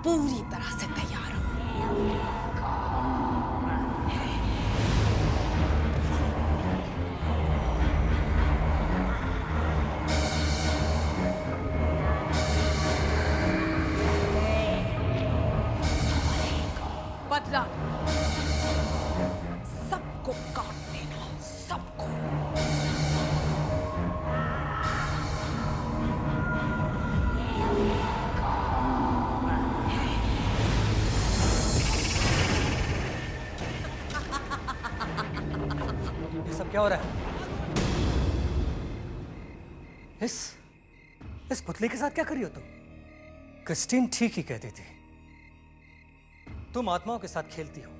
पूरी तरह से तैयार हूं। बदला सबको काट देना, सबको। ये सब क्या हो रहा है? इस पुतले के साथ क्या कर रही हो तुम? क्रिस्टीन ठीक ही कहती थी, तुम आत्माओं के साथ खेलती हो।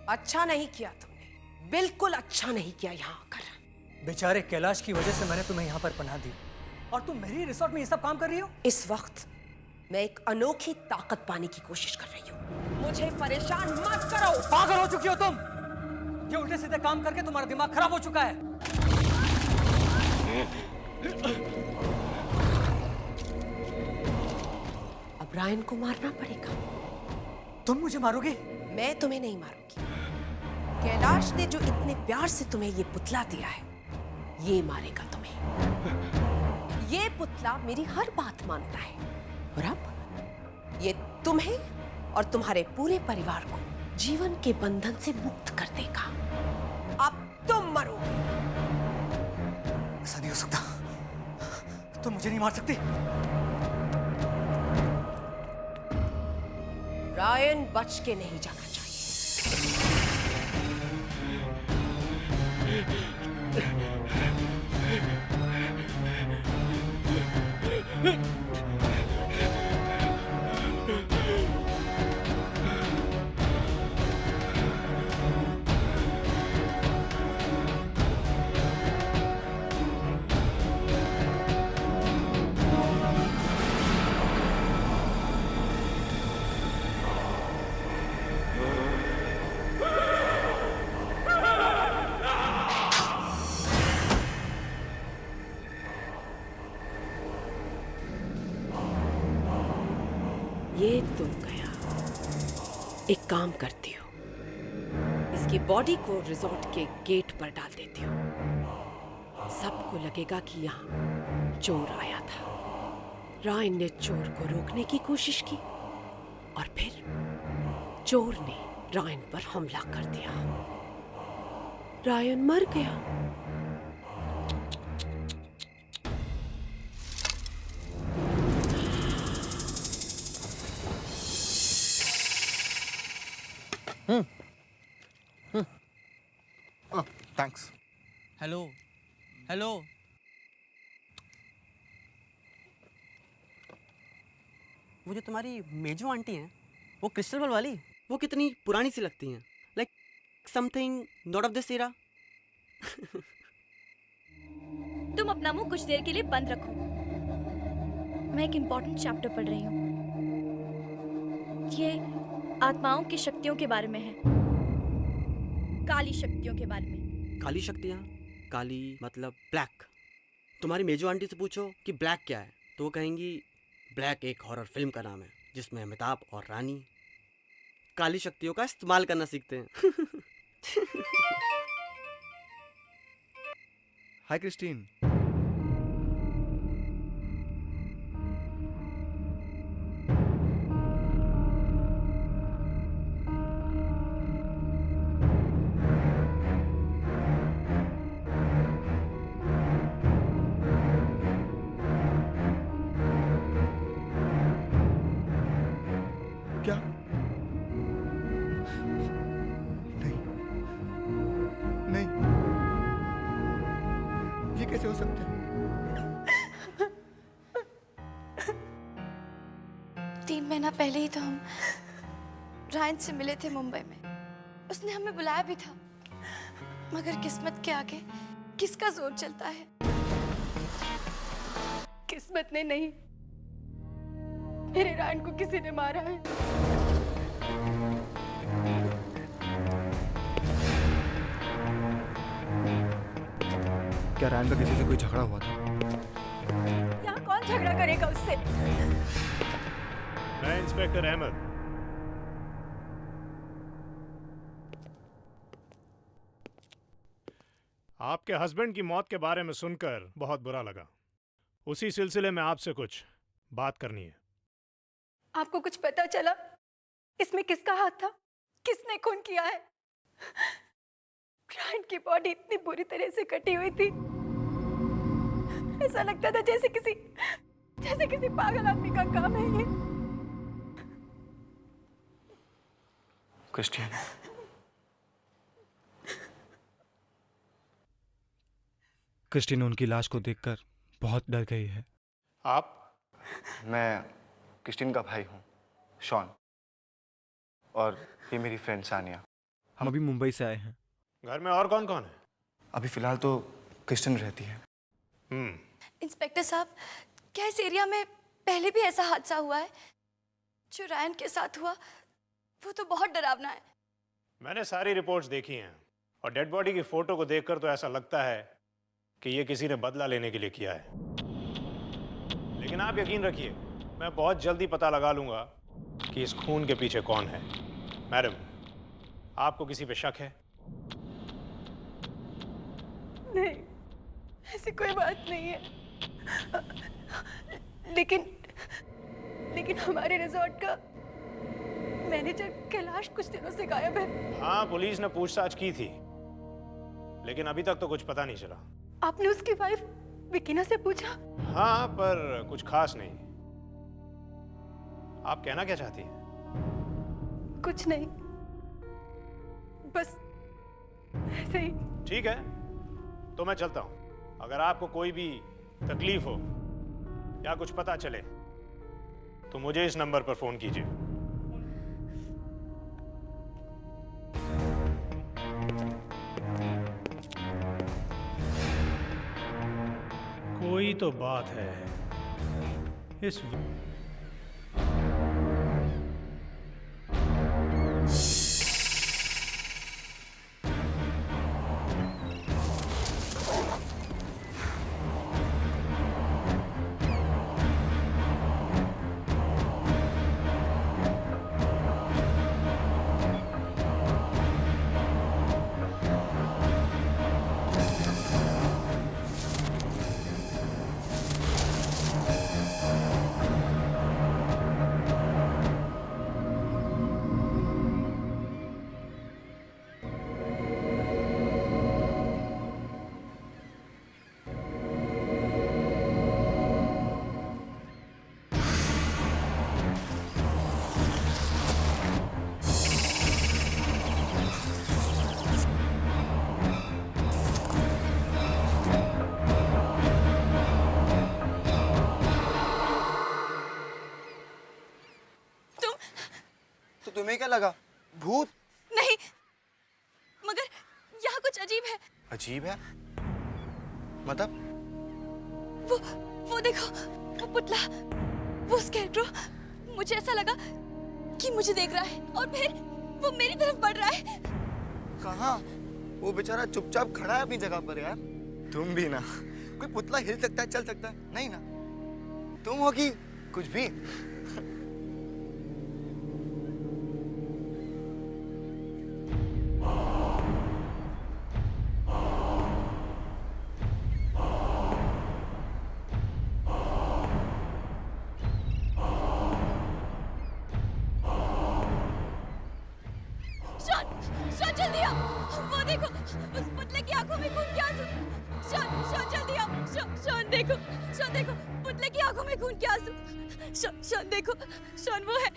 अच्छा नहीं किया तुमने, बिल्कुल अच्छा नहीं किया यहाँ आकर। बेचारे कैलाश की वजह से मैंने तुम्हें यहाँ पर पनाह दी और तुम मेरी रिसोर्ट में ये सब काम कर रही हो। इस वक्त मैं एक अनोखी ताकत पाने की कोशिश कर रही हूँ। मुझे परेशान मत करो। पागल हो चुकी हो तुम। ये उल्टे सीधे काम करके तुम्हारा दिमाग खराब हो चुका है। अब रायन को मारना पड़ेगा। तुम मुझे मारोगे? मैं तुम्हें नहीं मारूंगी। कैलाश ने जो इतने प्यार से तुम्हें ये पुतला दिया है, ये मारेगा तुम्हें। ये पुतला मेरी हर बात मानता है और अब ये तुम्हें और तुम्हारे पूरे परिवार को जीवन के बंधन से मुक्त कर देगा। अब तुम मरोगे। ऐसा नहीं हो सकता, तुम मुझे नहीं मार सकती। रायन बच के नहीं जाना चाहिए। ये तुम गया। एक काम करती हो, इसकी बॉडी को रिजॉर्ट के गेट पर डाल देती हो। सबको लगेगा कि यहाँ चोर आया था। रायन ने चोर को रोकने की कोशिश की और फिर चोर ने रायन पर हमला कर दिया। रायन मर गया। थैंक्स। हेलो हेलो, वो जो तुम्हारी मेजो आंटी हैं, वो क्रिस्टल बॉल वाली, वो कितनी पुरानी सी लगती हैं, like something not of this era. तुम अपना मुंह कुछ देर के लिए बंद रखो। मैं एक इम्पोर्टेंट चैप्टर पढ़ रही हूँ। ये आत्माओं की शक्तियों के बारे में है, काली शक्तियों के बारे में। काली शक्तियाँ? काली मतलब ब्लैक। तुम्हारी मेजो आंटी से पूछो कि ब्लैक क्या है, तो वो कहेंगी ब्लैक एक हॉरर फिल्म का नाम है जिसमें अमिताभ और रानी काली शक्तियों का इस्तेमाल करना सीखते हैं। हाय क्रिस्टीन। क्या? नहीं नहीं, ये कैसे हो सकता है? 3 महीना पहले ही तो हम रायन से मिले थे मुंबई में। उसने हमें बुलाया भी था, मगर किस्मत के आगे किसका जोर चलता है। किस्मत ने नहीं, मेरे रायन को किसी ने मारा है। क्या रायन का किसी से कोई झगड़ा हुआ था? यहाँ कौन झगड़ा करेगा उससे? मैं इंस्पेक्टर अहमद, आपके हस्बैंड की मौत के बारे में सुनकर बहुत बुरा लगा। उसी सिलसिले में आपसे कुछ बात करनी है। आपको कुछ पता चला इसमें किसका हाथ था? किसने खून किया है? रायन की बॉडी इतनी बुरी तरह से कटी हुई थी, ऐसा लगता था जैसे किसी पागल आदमी का काम है ये। क्रिस्टियन, क्रिस्टियन उनकी लाश को देखकर बहुत डर गई है। आप? मैं क्रिस्टियन का भाई हूँ, शॉन, और ये मेरी फ्रेंड सानिया। हम अभी मुंबई से आए हैं। घर में और कौन कौन है? अभी फिलहाल तो क्रिस्टियन रहती है। इंस्पेक्टर साहब, क्या इस एरिया में पहले भी ऐसा हादसा हुआ है? जो रायन के साथ हुआ वो तो बहुत डरावना है। मैंने सारी रिपोर्ट्स देखी हैं और डेड बॉडी की फोटो को देखकर तो ऐसा लगता है कि ये किसी ने बदला लेने के लिए किया है। लेकिन आप यकीन रखिए, मैं बहुत जल्दी पता लगा लूंगा कि इस खून के पीछे कौन है। मैडम, आपको किसी पे शक है? नहीं, ऐसी कोई बात नहीं है। लेकिन हमारे रिजॉर्ट का मैनेजर कैलाश कुछ दिनों से गायब है। हाँ, पुलिस ने पूछताछ की थी, लेकिन अभी तक तो कुछ पता नहीं चला। आपने उसकी वाइफ विकीना से पूछा? हाँ, पर कुछ खास नहीं। आप कहना क्या चाहती हैं? कुछ नहीं, बस ऐसे ही। ठीक है, तो मैं चलता हूं। अगर आपको कोई भी तकलीफ हो या कुछ पता चले तो मुझे इस नंबर पर फोन कीजिए। कोई तो बात है इस तुम्हें क्या लगा? भूत? नहीं, मगर यहाँ कुछ अजीब है। अजीब है? मतलब? वो देखो, वो पुतला, वो स्केलेटो। मुझे ऐसा लगा कि मुझे देख रहा है और फिर वो मेरी तरफ बढ़ रहा है। कहाँ? वो बेचारा चुपचाप खड़ा है अपनी जगह पर यार। तुम भी ना, कोई पुतला हिल सकता है, चल सकता है, नहीं ना? तुम हो कि कुछ भी? शॉन जल्दी आओ, वो देखो, उस पुतले की आंखों में खून के आंसू। शॉन जल्दी आओ, शॉन देखो, पुतले की आंखों में खून के आंसू। शॉन देखो, शॉन वो है।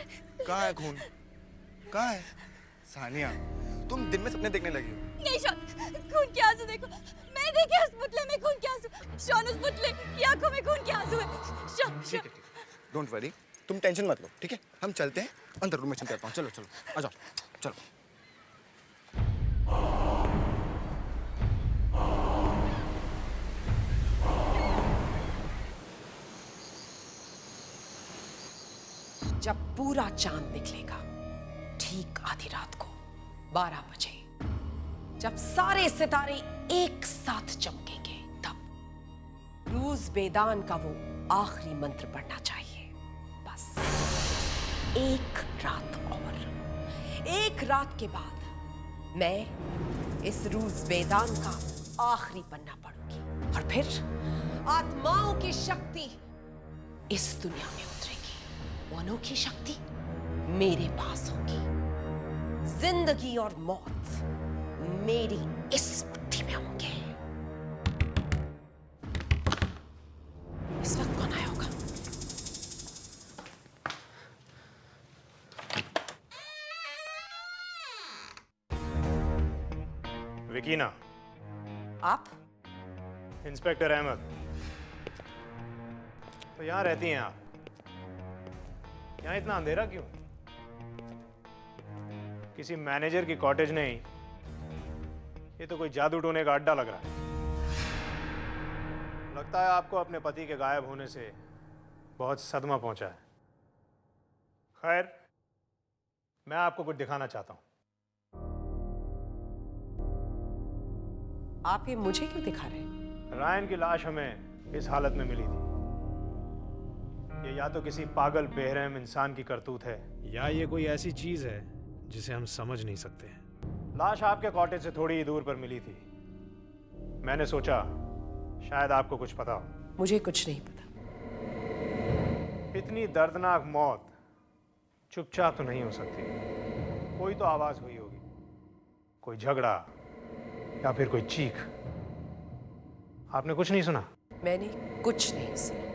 कहाँ है खून? कहाँ है? सानिया, तुम दिन में सपने देखने लगी हो। नहीं शॉन, खून के आंसू देखो, मैंने देखे उस पुतले में खून के आंसू। शॉन, उस पुतले की आंखों में खून के आंसू है। शॉन, ठीक है, डोंट वरी, तुम टेंशन मत लो, ठीक है? हम चलते हैं, अंदर रूम में चलते हैं। चलो, आ जाओ, चलो। जब पूरा चांद निकलेगा, ठीक आधी रात को 12 बजे, जब सारे सितारे एक साथ चमकेंगे, तब रूज बेदान का वो आखिरी मंत्र पढ़ना चाहिए। बस एक रात और, एक रात के बाद मैं इस रूज बेदान का आखिरी बनना पड़ूंगी और फिर आत्माओं की शक्ति इस दुनिया में उतरेगी। वो अनोखी शक्ति मेरे पास होगी। जिंदगी और मौत मेरी इस बुद्धि में होंगे। इस वक्त कौन आया होगा? विकीना। आप? इंस्पेक्टर अहमद। तो यहाँ रहती हैं आप? यहाँ इतना अंधेरा क्यों? किसी मैनेजर की कॉटेज नहीं, ये तो कोई जादू टोने का अड्डा लग रहा है। लगता है आपको अपने पति के गायब होने से बहुत सदमा पहुंचा है। खैर, मैं आपको कुछ दिखाना चाहता हूं। आप ये मुझे क्यों दिखा रहे हैं? रायन की लाश हमें इस हालत में मिली थी। ये या तो किसी पागल बेरहम इंसान की करतूत है, या ये कोई ऐसी चीज है जिसे हम समझ नहीं सकते। लाश आपके कॉटेज से थोड़ी ही दूर पर मिली थी। मैंने सोचा शायद आपको कुछ पता हो। मुझे कुछ नहीं पता। इतनी दर्दनाक मौत चुपचाप तो नहीं हो सकती। कोई तो आवाज हुई होगी, कोई झगड़ा या फिर कोई चीख। आपने कुछ नहीं सुना? मैंने कुछ नहीं सुना।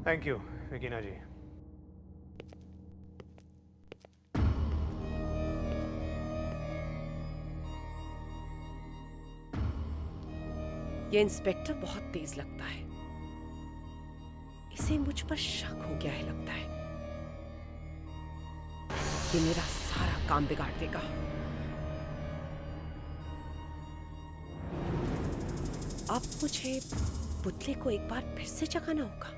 थैंक यू विकीना जी। ये इंस्पेक्टर बहुत तेज लगता है। इसे मुझ पर शक हो गया है लगता है। ये मेरा सारा काम बिगाड़ देगा। अब मुझे पुतले को एक बार फिर से जगाना होगा।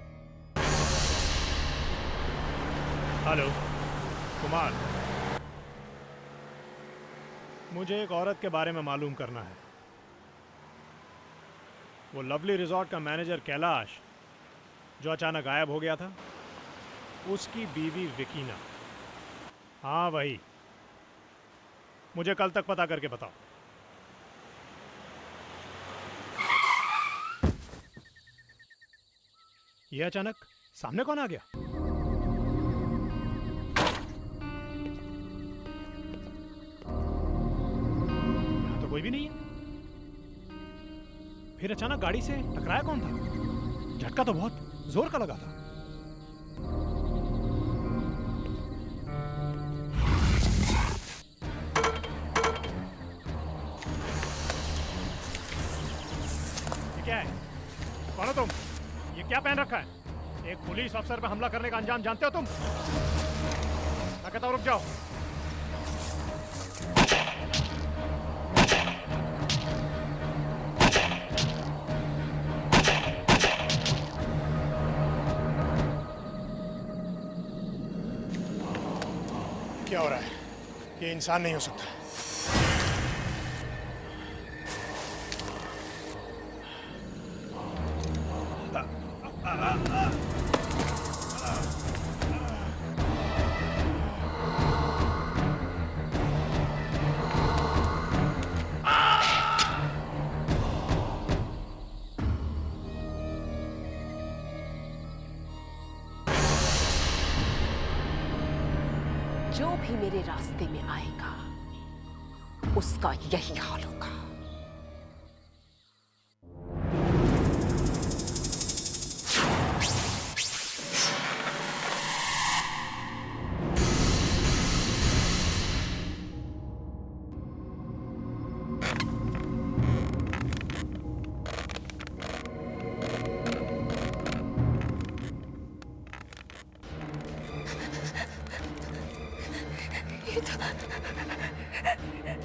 हेलो कुमार, मुझे एक औरत के बारे में मालूम करना है। वो लवली रिजॉर्ट का मैनेजर कैलाश जो अचानक गायब हो गया था, उसकी बीवी विकीना। हाँ वही। मुझे कल तक पता करके बताओ। ये अचानक सामने कौन आ गया? यहां तो कोई भी नहीं है। फिर अचानक गाड़ी से टकराया कौन था? झटका तो बहुत जोर का लगा था। ये क्या है? कौन हो तुम? ये क्या पहन रखा है? एक पुलिस अफसर पे हमला करने का अंजाम जानते हो तुम? मैं कहता हूं रुक जाओ। क्या हो रहा है? ये इंसान नहीं हो सकता। जो भी मेरे रास्ते में आएगा उसका यही हाल होगा।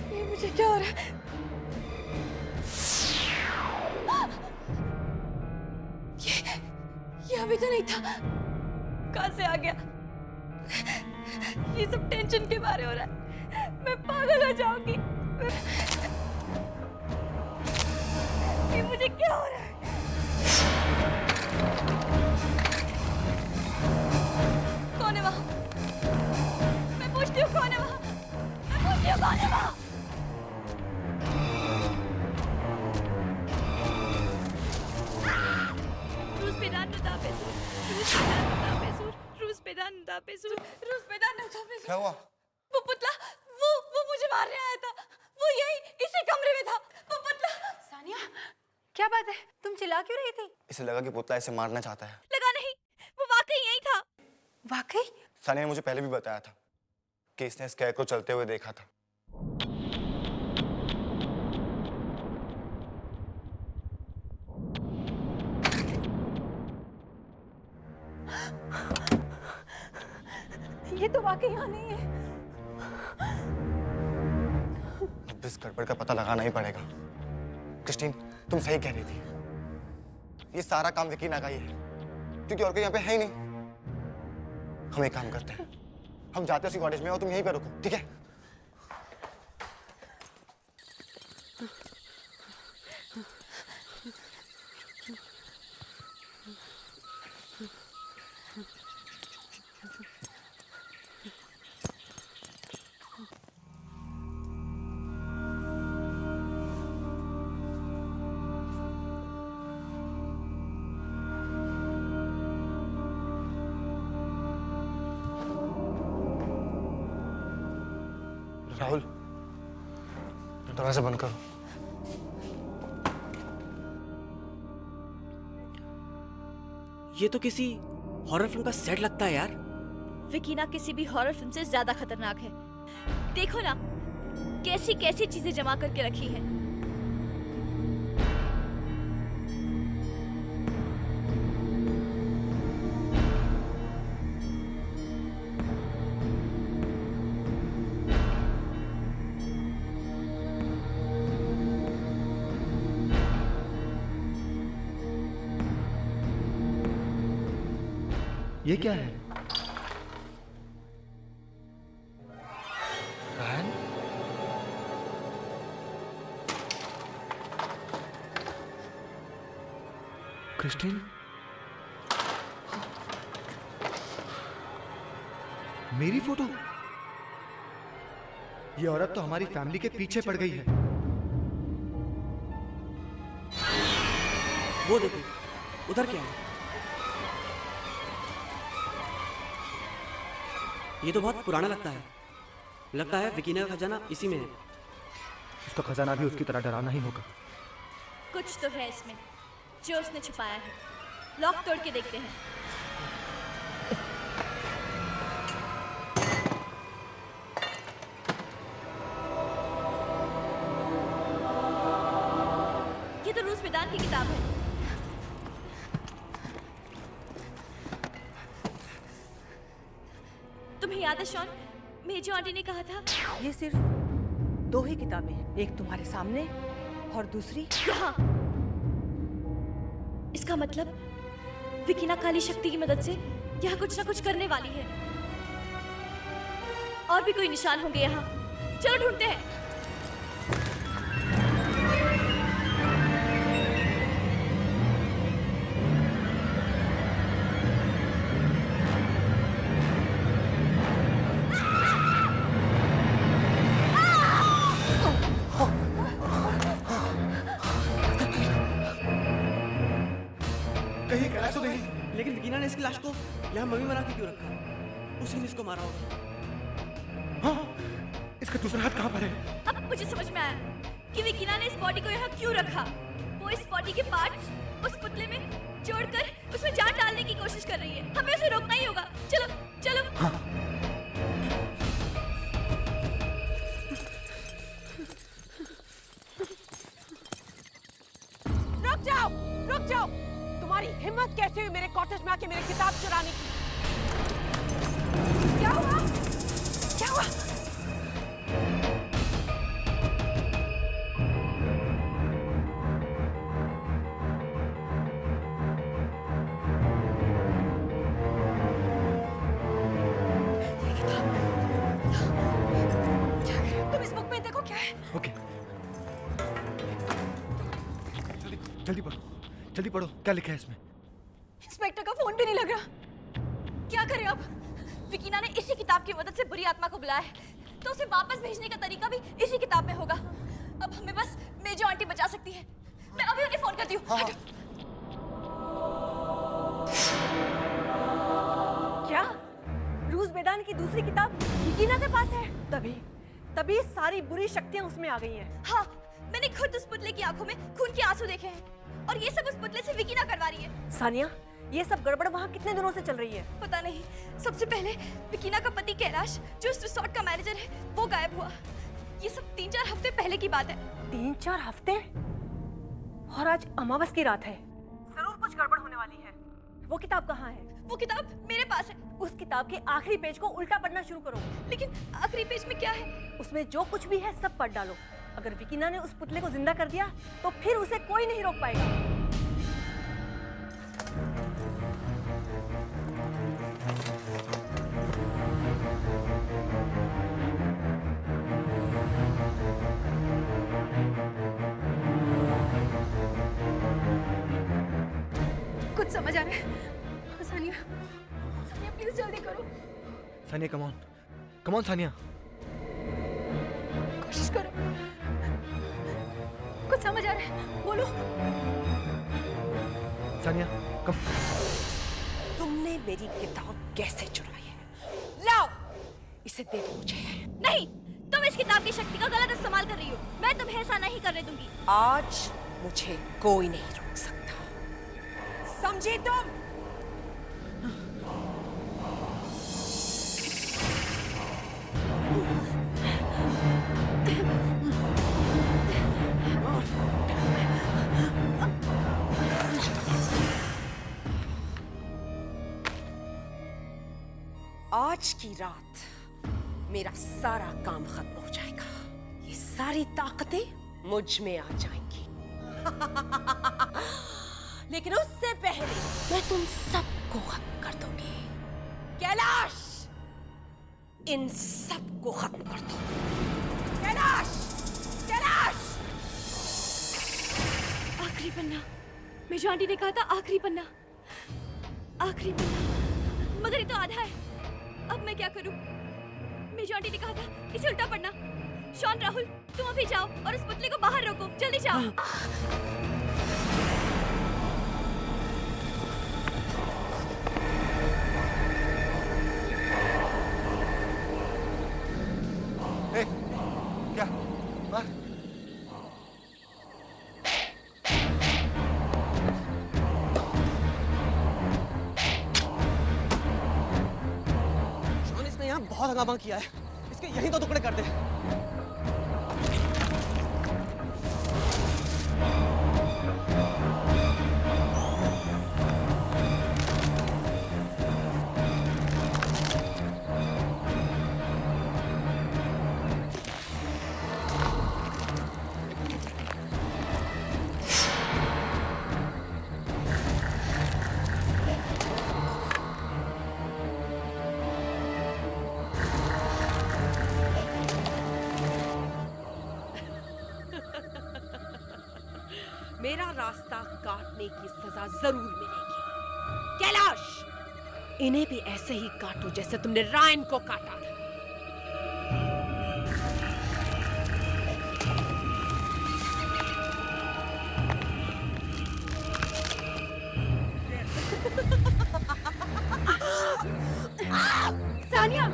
ये मुझे क्या हो रहा है? ये अभी तो नहीं था। कहाँ से आ गया? ये सब टेंशन के बारे हो रहा है। मैं पागल हो जाऊंगी। ये मुझे क्या हो रहा है? कौन है वहाँ? मैं पूछती हूँ कौन है वहाँ? मैं पूछती हूँ कौन है वहाँ? रूस मैदान नहीं था मिस। क्या हुआ? वो पुतला वो मुझे मारने आया था। वो यही इसी कमरे में था। वो पुतला। सानिया, क्या बात है? तुम चिल्ला क्यों रही थी? इसे लगा कि पुतला इसे मारना चाहता है। लगा नहीं, वो वाकई यही था। वाकई? सानिया ने मुझे पहले भी बताया था कि इसने स्कैरक्रो चलते हुए देखा था। ये तो वाकई यहाँ नहीं है। अब इस गड़बड़ का पता लगाना ही पड़ेगा। क्रिस्टीन, तुम सही कह रही थी। ये सारा काम विकीना का ही है, क्योंकि और कोई यहाँ पे है ही नहीं। हम एक काम करते हैं, हम जाते हैं उसी कॉटेज में और तुम यहीं पे रुको, ठीक है? राहुल, दरवाजा बंद करो। ये तो किसी हॉरर फिल्म का सेट लगता है यार। विकीना किसी भी हॉरर फिल्म से ज्यादा खतरनाक है। देखो ना, कैसी कैसी चीजें जमा करके रखी है। ये क्या है? रायन? क्रिस्टीन? मेरी फोटो? ये औरत तो हमारी फैमिली के पीछे पड़ गई है। वो देखो, उधर क्या है? ये तो बहुत पुराना लगता है। लगता है विकीना का खजाना इसी में है। उसका खजाना भी उसकी तरह डरावना ही होगा। कुछ तो है इसमें जो उसने छुपाया है। लॉक तोड़ के देखते हैं। ये तो रूस मैदान की किताब है। तुम्हें याद है शॉन, मेजो आंटी ने कहा था ये सिर्फ 2 ही किताबें हैं, एक तुम्हारे सामने और दूसरी यहाँ। इसका मतलब विकीना काली शक्ति की मदद से यहाँ कुछ ना कुछ करने वाली है। और भी कोई निशान होंगे यहाँ। चलो ढूंढते हैं। कहीं क्रैश तो नहीं? लेकिन विकीना ने इसकी लाश को यहाँ मम्मी बना के क्यों रखा? उसी ने इसको मारा होगा। हाँ, इसका दूसरा हाथ कहाँ पर है? अब मुझे समझ में आया कि विकीना ने इस बॉडी को यहाँ क्यों रखा। वो इस बॉडी के पार्ट्स उस पुतले में जोड़कर उसमें जान डालने की कोशिश कर रही है। हमें उसे रोकना ही होगा। चलो चलो। हाँ। रुक जाओ। तुम्हारी हिम्मत कैसे हुई मेरे कॉटेज में आके मेरी किताब चुराने की? क्या हुआ? क्या हुआ? तुम इस बुक में देखो क्या है। ओके, जल्दी पढ़ो क्या लिखा है इसमें। इंस्पेक्टर का फोन भी नहीं लग रहा। क्या करें अब? विकीना ने इसी किताब की मदद से बुरी आत्मा को बुलाया है, तो उसे वापस भेजने का तरीका भी इसी किताब में होगा। अब हमें बस मेजो आंटी बचा सकती है। मैं अभी उन्हें फोन करती हूँ। क्या? रूस मैदान की दूसरी किताब विकीना के पास है। तभी सारी बुरी शक्तियां उसमें आ गई हैं। हाँ, मैंने खुद उस पुतले की आंखों में खून के आंसू देखे हैं और ये सब उस पुतले से विकीना करवा रही है। सानिया, ये सब गड़बड़ वहाँ कितने दिनों से चल रही है? पता नहीं, सबसे पहले विकीना का पति कैलाश, जो इस रिसोर्ट का मैनेजर है, वो गायब हुआ। ये सब 3-4 हफ्ते पहले की बात है। 3-4 हफ्ते? और आज अमावस की रात है, जरूर कुछ गड़बड़ होने वाली है। वो किताब कहाँ है? वो किताब मेरे पास है। उस किताब के आखिरी पेज को उल्टा पढ़ना शुरू करो। लेकिन आखिरी पेज में क्या है? उसमें जो कुछ भी है सब पढ़ डालो। अगर विकीना ने उस पुतले को जिंदा कर दिया तो फिर उसे कोई नहीं रोक पाएगा। कुछ समझ आ रहा है? सानिया, सानिया प्लीज जल्दी करो। सानिया कम ऑन सानिया, कोशिश करो। कुछ समझ आ रहा है, बोलो। सानिया कम। तुमने मेरी किताब कैसे चुराई है? लाओ, इसे दे दो मुझे। नहीं, तुम इस किताब की शक्ति का गलत इस्तेमाल कर रही हो। मैं तुम्हें ऐसा नहीं करने दूंगी। आज मुझे कोई नहीं रोक सकता, समझी तुम? आज की रात मेरा सारा काम खत्म हो जाएगा। ये सारी ताकतें मुझ में आ जाएंगी। लेकिन उससे पहले मैं तुम सबको खत्म कर दूंगी। कैलाश, इन सबको खत्म कर दो। कैलाश, कैलाश! आखिरी पन्ना, मेजो आंटी ने कहा था आखिरी पन्ना, आखिरी पन्ना। मगर ये तो आधा है। अब मैं क्या करूं? मेजो आंटी ने कहा था इसे उल्टा पढ़ना। शॉन, राहुल, तुम अभी जाओ और उस पुतले को बाहर रोको। जल्दी जाओ। क्या बाहर? शॉन, इसने यहाँ बहुत हंगामा किया है। इसके यहीं तो टुकड़े कर दे। मेरा रास्ता काटने की सजा जरूर मिलेगी। कैलाश, इन्हें भी ऐसे ही काटो जैसे तुमने रायन को काटा था। सानिया,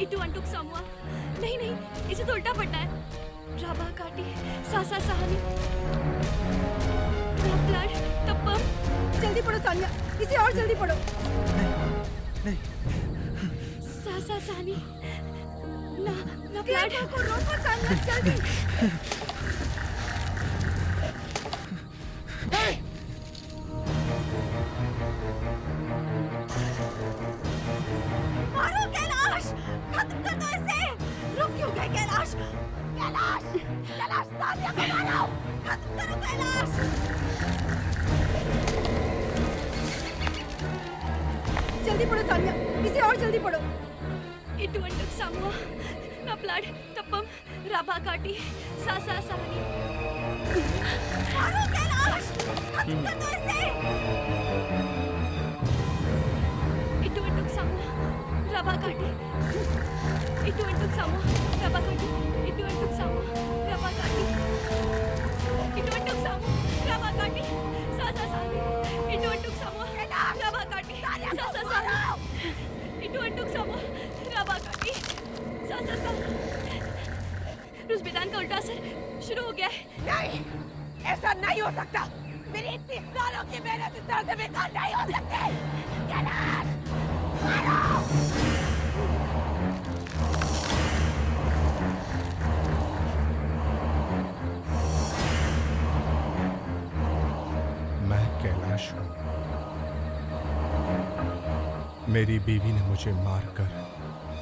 इटू अंटुक सामुआ। नहीं नहीं, इसे तो उल्टा पढ़ना है। राबा काटी, सासा सहानी, ब्लड, तप्पम। जल्दी पढ़ो सानिया, इसे और जल्दी पढ़ो। नहीं। सासा सहानी, ना ब्लड को रोको सानिया, जल्दी। मारो कैलाश, खत्म कर दो इसे। रुक क्यों गए कैलाश? कैलाश, कैलाश, सानिया को मारो। खत्म करो कैलाश। जल्दी पढ़ो सानिया, इसे और जल्दी पढ़ो। इटू अंटुक सामुआ, ना ब्लड, तप्पम, राबा काटी, सासा सहानी। मारो कैलाश, खत्म कर दो इसे। इटू अंटुक सामुआ, राबा काटी, इटू अंटुक सामुआ, राबा काटी, इटू अंटुक सामुआ, राबा काटी, इटू अंटुक सामुआ, राबा काटी, सासा सहानी, इटू अंटुक सामुआ, राबा का असर शुरू हो गया है। नहीं, ऐसा नहीं हो सकता। मेरी इतनी सालों की मेहनत इस तरह से बेकार नहीं हो सकती। कैलाश, मारो! मैं कैलाश हूँ। मेरी बीवी ने मुझे मारकर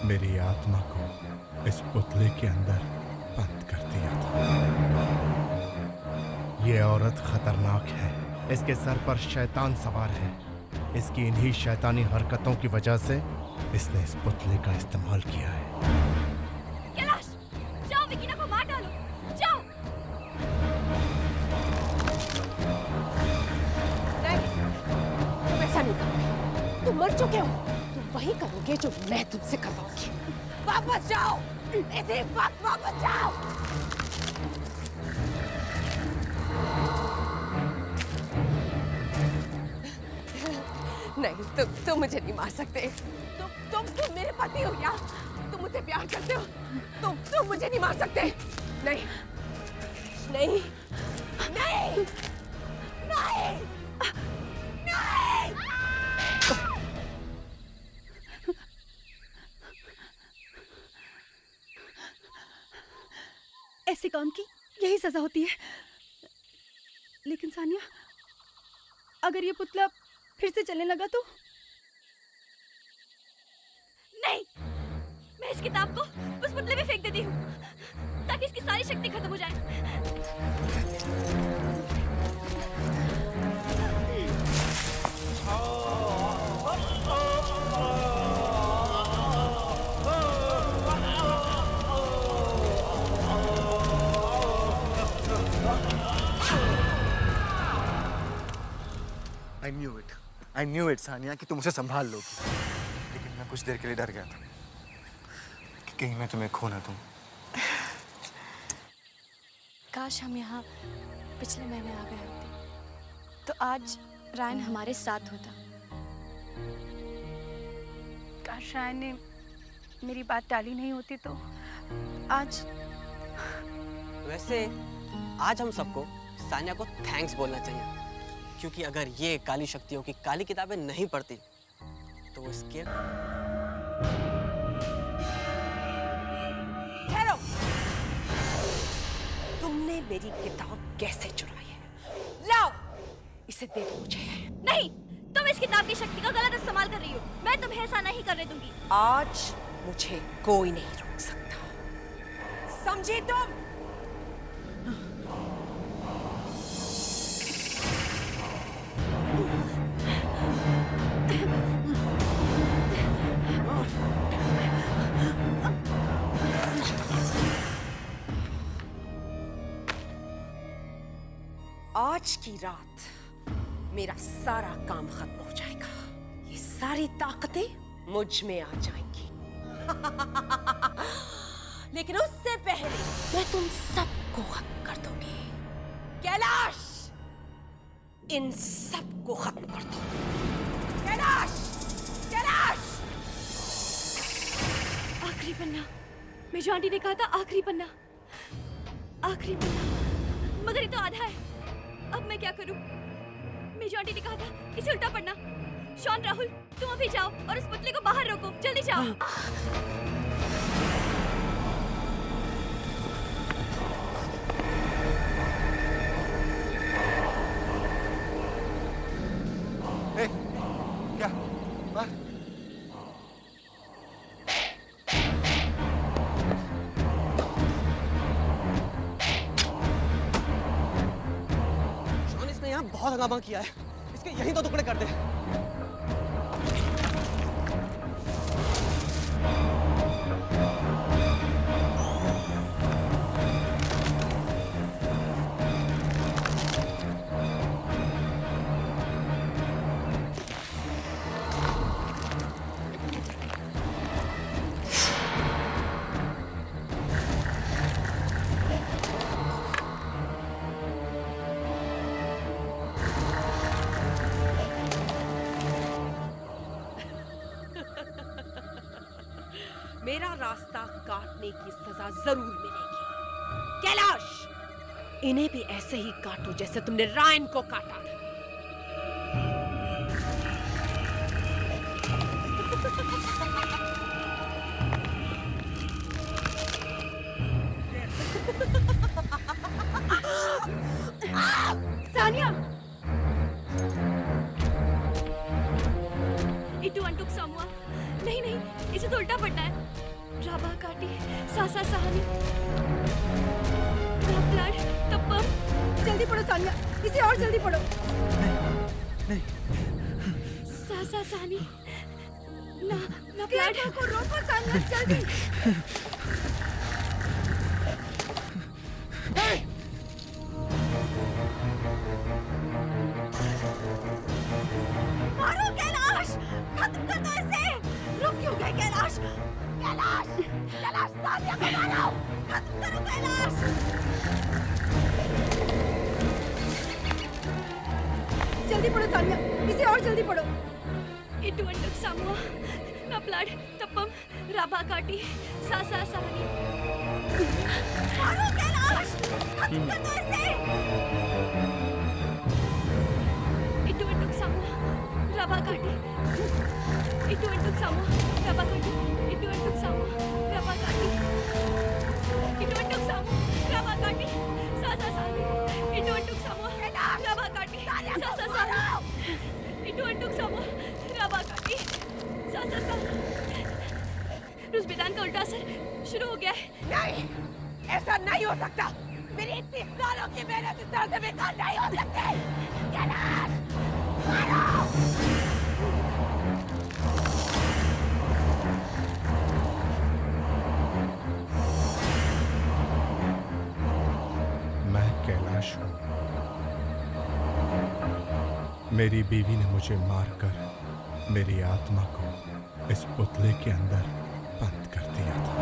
मेरी आत्मा को इस पुतले के अंदर बंद कर दिया था। ये औरत खतरनाक है। इसके सर पर शैतान सवार है। इसकी इन्हीं शैतानी हरकतों की वजह से इसने इस पुतले का इस्तेमाल किया है। कैलाश, जाओ विकीना को मार डालो, जाओ। नहीं, तुम ऐसा नहीं करोगे। तुम मर चुके हो। तुम वही करोगे जो मैं तुमसे करवाऊंगी। वापस जाओ, इसी वक्त वापस जाओ। नहीं, तुम मुझे नहीं मार सकते। तुम मेरे पति हो क्या? तुम मुझसे प्यार करते हो। तुम मुझे नहीं मार सकते। नहीं, नहीं, नहीं, नहीं, नहीं। ऐसे काम की यही सजा होती है। लेकिन सानिया, अगर ये पुतला फिर से चलने लगा तो? नहीं, मैं इस किताब को उस पुतले में फेंक देती हूँ ताकि इसकी सारी शक्ति खत्म हो जाए। I knew it, सानिया, कि तुम उसे संभाल लोगी। लेकिन मैं कुछ देर के लिए डर गया था कि कहीं मैं तुम्हें खो ना दूं। काश हम यहाँ पिछले महीने आ गए होते तो आज रायन हमारे साथ होता। काश रायन ने मेरी बात टाली नहीं होती तो आज। वैसे आज हम सबको सानिया को थैंक्स बोलना चाहिए, क्योंकि अगर ये काली शक्तियों की काली किताबें नहीं पढ़ती तो वो इसके। ठहरो! तुमने मेरी किताब कैसे चुराई है? लाओ, इसे दे दो मुझे। नहीं, तुम इस किताब की शक्ति का गलत इस्तेमाल कर रही हो। मैं तुम्हें ऐसा नहीं करने दूंगी। आज मुझे कोई नहीं रोक सकता, समझी तुम? आज की रात मेरा सारा काम खत्म हो जाएगा। ये सारी ताकतें मुझ में आ जाएंगी। लेकिन उससे पहले मैं तुम सबको खत्म कर दूंगी। कैलाश, इन सबको खत्म कर दो। कैलाश, कैलाश! आखिरी पन्ना, मेजो आंटी ने कहा था आखिरी पन्ना, आखिरी पन्ना, मगर ये तो आधा है। अब मैं क्या करूं? मेजो आंटी ने कहा था इसे उल्टा पढ़ना। शॉन, राहुल, तुम अभी जाओ और उस पुतले को बाहर रोको। जल्दी जाओ। क्या? शॉन, इसने यहाँ बहुत हंगामा किया है। इसके यहीं तो टुकड़े कर दे। मेरा रास्ता काटने की सजा जरूर मिलेगी। कैलाश, इन्हें भी ऐसे ही काटो जैसे तुमने रायन को काटा था। सानिया, इटू अंटुक सामुआ। नहीं नहीं, इसे तो उल्टा पड़ना है। राबा काटी, सासा सहानी, ब्लड, तप्पम। जल्दी पढ़ो सानिया, इसे और जल्दी पढ़ो। सासा सहानी, ना ना ब्लड को रोको सानिया, जल्दी। मारो कैलाश, खत्म कर दो इसे। रुक क्यों गए कैलाश? कैलाश, कैलाश, सानिया को मारो, खत्म करो कैलाश। जल्दी पढ़ो सानिया, इसे और जल्दी पढ़ो। इटू अंटुक सामुआ, ना ब्लड, तप्पम, राबा काटी, सासा सहानी। मारो कैलाश, खत्म कर दो इसे। इटू अंटुक सामुआ, राबा काटी, इटू अंटुक सामुआ, राबा काटी, इटू अंटुक सामुआ, राबा काटी, इटू अंटुक सामुआ, राबा काटी, सासा सहानी। इटू अंटुक सामुआ, राबा काटी, सासा सहानी। इटू अंटुक सामुआ, राबा काटी, सासा सहानी। रुज़बेदान का उल्टा असर शुरू हो गया है। नहीं, ऐसा नहीं हो सकता। मेरी इतनी सालों की मेहनत इस तरह से बेकार नहीं हो सकती। कैलाश, मारो। मैं कैलाश हूँ। मेरी बीवी ने मुझे मारकर मेरी आत्मा को इस पुतले के अंदर बंद कर दिया था।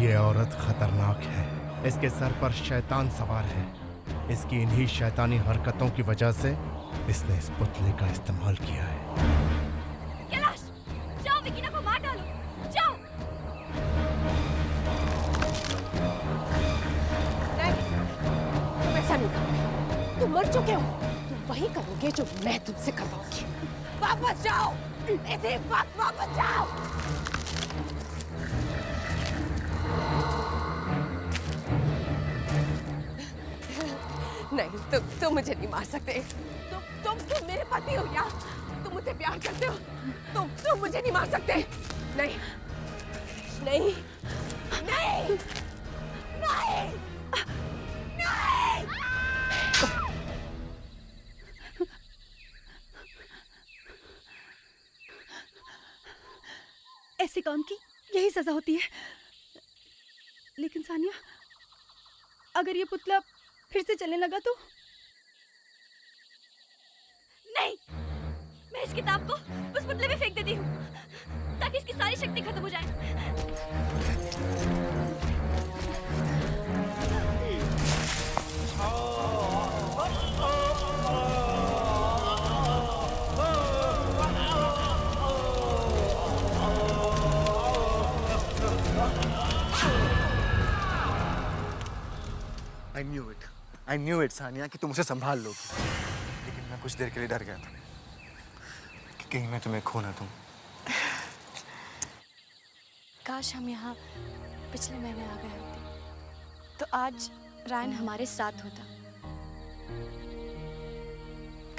ये औरत खतरनाक है। इसके सर पर शैतान सवार है। इसकी इन्हीं शैतानी हरकतों की वजह से इसने इस पुतले का इस्तेमाल किया है। कैलाश, जाओ विकीना को मार डालो, जाओ। नहीं, तुम ऐसा नहीं करोगे। तुम मर चुके हो। तुम वही करोगे जो मैं तुमसे करवाऊंगी। वापस जाओ, इसी वक्त वापस जाओ। नहीं, तुम मुझे नहीं मार सकते। तुम मेरे पति हो या तुम मुझसे प्यार करते हो। तुम मुझे नहीं मार सकते। नहीं, नहीं, नहीं, नहीं, नहीं। ऐसे काम की यही सजा होती है। लेकिन सानिया, अगर ये पुतला फिर से चलने लगा तो? नहीं, मैं इस किताब को उस पुतले में फेंक देती हूँ ताकि इसकी सारी शक्ति खत्म हो जाए। I knew it, सानिया, कि तुम उसे संभाल लोगी। लेकिन मैं कुछ देर के लिए डर गया था कि कहीं मैं तुम्हें खो ना दूं। काश हम यहाँ पिछले महीने आ गए होते तो आज रायन हमारे साथ होता।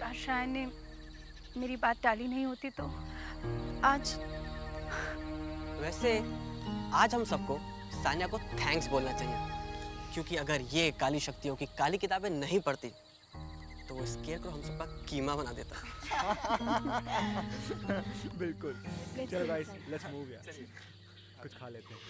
काश रायन ने मेरी बात टाली नहीं होती तो आज। वैसे आज हम सबको सानिया को थैंक्स बोलना चाहिए, क्योंकि अगर ये काली शक्तियों की काली किताबें नहीं पढ़ती तो वो स्केयरक्रॉ हम सबका कीमा बना देता। बिल्कुल। चलो गाइस, लेट्स मूव यार। कुछ खा लेते हैं।